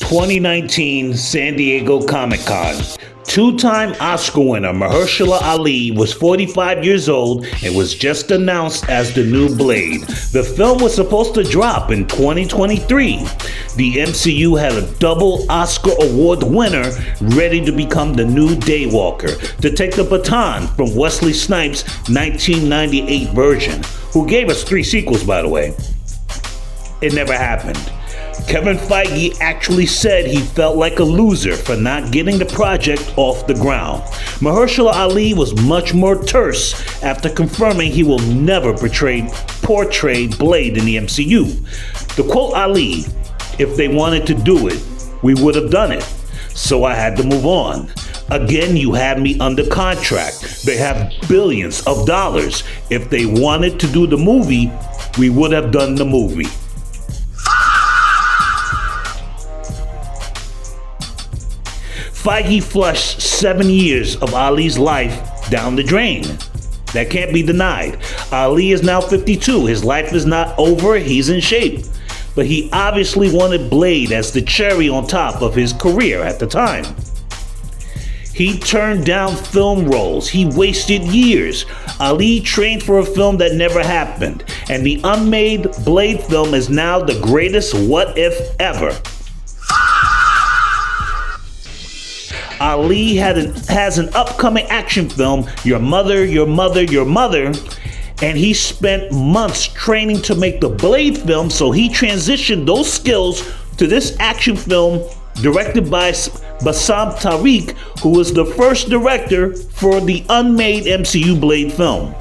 2019 San Diego Comic-Con. Two-time Oscar winner Mahershala Ali was 45 years old and was just announced as the new Blade. The film was supposed to drop in 2023. The MCU had a double Oscar award winner ready to become the new Daywalker, to take the baton from Wesley Snipes' 1998 version, who gave us 3 sequels, by the way. It never happened. Kevin Feige actually said he felt like a loser for not getting the project off the ground. Mahershala Ali was much more terse after confirming he will never portray Blade in the MCU. To quote Ali, "If they wanted to do it, we would have done it. So I had to move on. Again, you had me under contract. They have billions of dollars. If they wanted to do the movie, we would have done the movie." Feige flushed 7 years of Ali's life down the drain. That can't be denied. Ali is now 52. His life is not over. He's in shape. But he obviously wanted Blade as the cherry on top of his career at the time. He turned down film roles. He wasted years. Ali trained for a film that never happened. And the unmade Blade film is now the greatest what if ever. Ali has an upcoming action film, Your Mother, Your Mother, Your Mother, and he spent months training to make the Blade film, so he transitioned those skills to this action film directed by Bassam Tariq, who was the first director for the unmade MCU Blade film.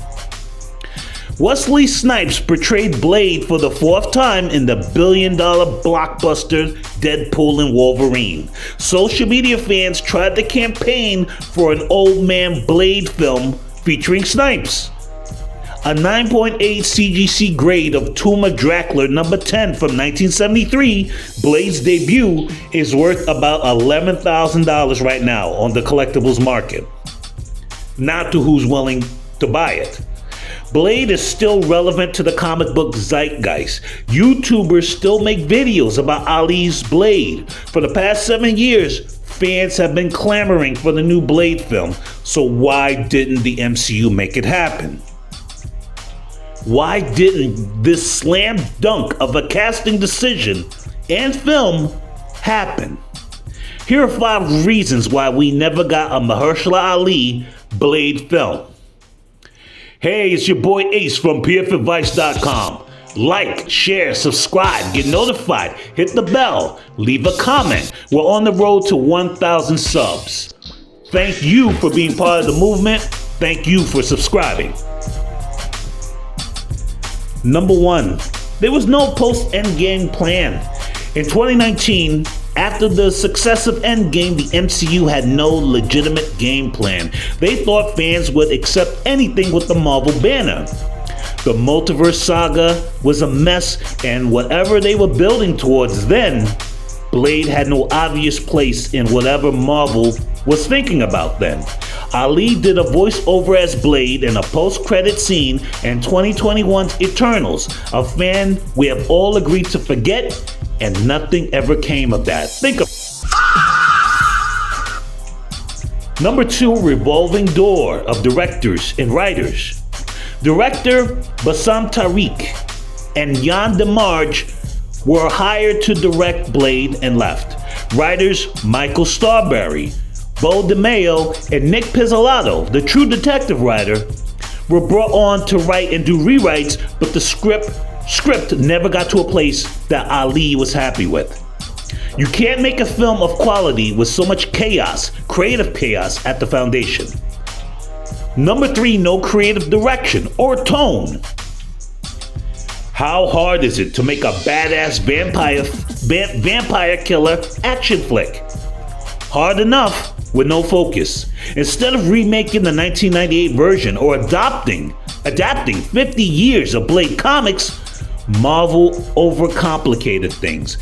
Wesley Snipes portrayed Blade for the 4th time in the billion-dollar blockbuster Deadpool and Wolverine. Social media fans tried to campaign for an old man Blade film featuring Snipes. A 9.8 CGC grade of Tomb of Dracula number 10 from 1973, Blade's debut, is worth about $11,000 right now on the collectibles market. Not to who's willing to buy it. Blade is still relevant to the comic book zeitgeist. YouTubers still make videos about Ali's Blade. For the past 7 years, fans have been clamoring for the new Blade film. So why didn't the MCU make it happen? Why didn't this slam dunk of a casting decision and film happen? Here are 5 reasons why we never got a Mahershala Ali Blade film. Hey, it's your boy Ace from pfadvice.com. Like, share, subscribe, get notified, hit the bell, leave a comment. We're on the road to 1,000 subs. Thank you for being part of the movement. Thank you for subscribing. Number 1, there was no post-Endgame plan. In 2019, after the success of Endgame, the MCU had no legitimate game plan. They thought fans would accept anything with the Marvel banner. The multiverse saga was a mess, and whatever they were building towards then, Blade had no obvious place in whatever Marvel was thinking about then. Ali did a voiceover as Blade in a post-credit scene in 2021's Eternals, a fan we have all agreed to forget, and nothing ever came of that. Think of Number 2, revolving door of directors and writers. Director Bassam Tariq and Yann DeMarge were hired to direct Blade and left. Writers Michael Starberry, Bo DeMaio, and Nick Pizzolatto, the True Detective writer, were brought on to write and do rewrites, but the script never got to a place that Ali was happy with. You can't make a film of quality with so much chaos, creative chaos at the foundation. Number 3, no creative direction or tone. How hard is it to make a badass vampire killer action flick? Hard enough with no focus. Instead of remaking the 1998 version or adapting 50 years of Blade comics, Marvel overcomplicated things.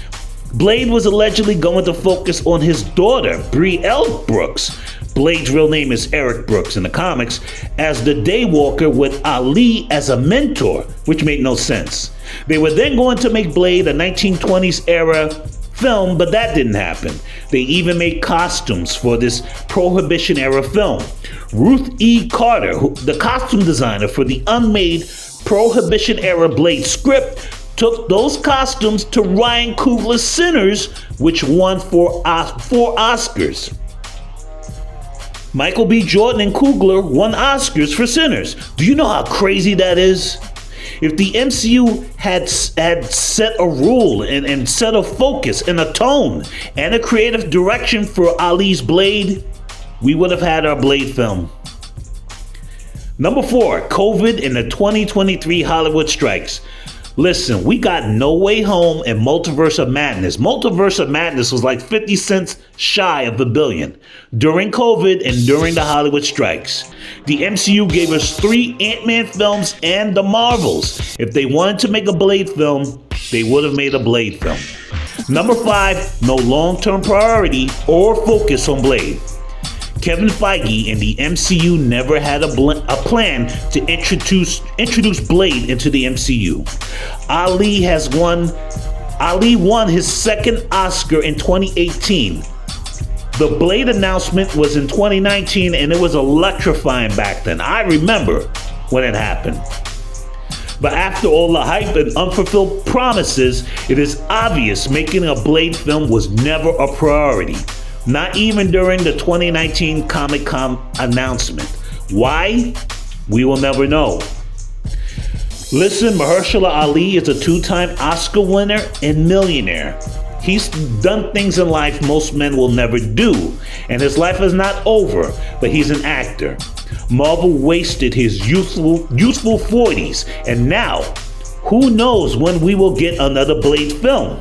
Blade was allegedly going to focus on his daughter, Brielle Brooks. Blade's real name is Eric Brooks in the comics, as the Daywalker with Ali as a mentor, which made no sense. They were then going to make Blade a 1920s era film, but that didn't happen. They even made costumes for this Prohibition era film. Ruth E. Carter, the costume designer for the unmade Prohibition era Blade script, took those costumes to Ryan Coogler's Sinners, which won four Oscars. Michael B. Jordan and Coogler won Oscars for Sinners. Do you know how crazy that is? If the MCU had set a rule and set a focus and a tone and a creative direction for Ali's Blade, we would have had our Blade film. Number 4, COVID and the 2023 Hollywood strikes. Listen, we got No Way Home and Multiverse of Madness. Multiverse of Madness was like 50 cents shy of $1 billion during COVID and during the Hollywood strikes. The MCU gave us 3 Ant-Man films and the Marvels. If they wanted to make a Blade film, they would have made a Blade film. Number 5, no long-term priority or focus on Blade. Kevin Feige and the MCU never had a plan to introduce Blade into the MCU. Ali won his second Oscar in 2018. The Blade announcement was in 2019 and it was electrifying back then. I remember when it happened. But after all the hype and unfulfilled promises, it is obvious making a Blade film was never a priority. Not even during the 2019 Comic-Con announcement. Why? We will never know. Listen, Mahershala Ali is a 2-time Oscar winner and millionaire. He's done things in life most men will never do, and his life is not over, but he's an actor. Marvel wasted his youthful 40s, and now, who knows when we will get another Blade film?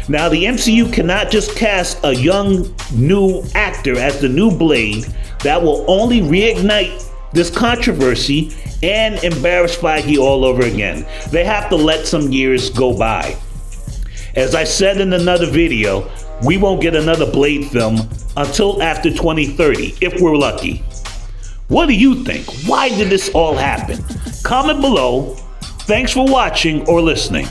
Now, the MCU cannot just cast a young, new actor as the new Blade. That will only reignite this controversy and embarrass Feige all over again. They have to let some years go by. As I said in another video, we won't get another Blade film until after 2030, if we're lucky. What do you think? Why did this all happen? Comment below. Thanks for watching or listening.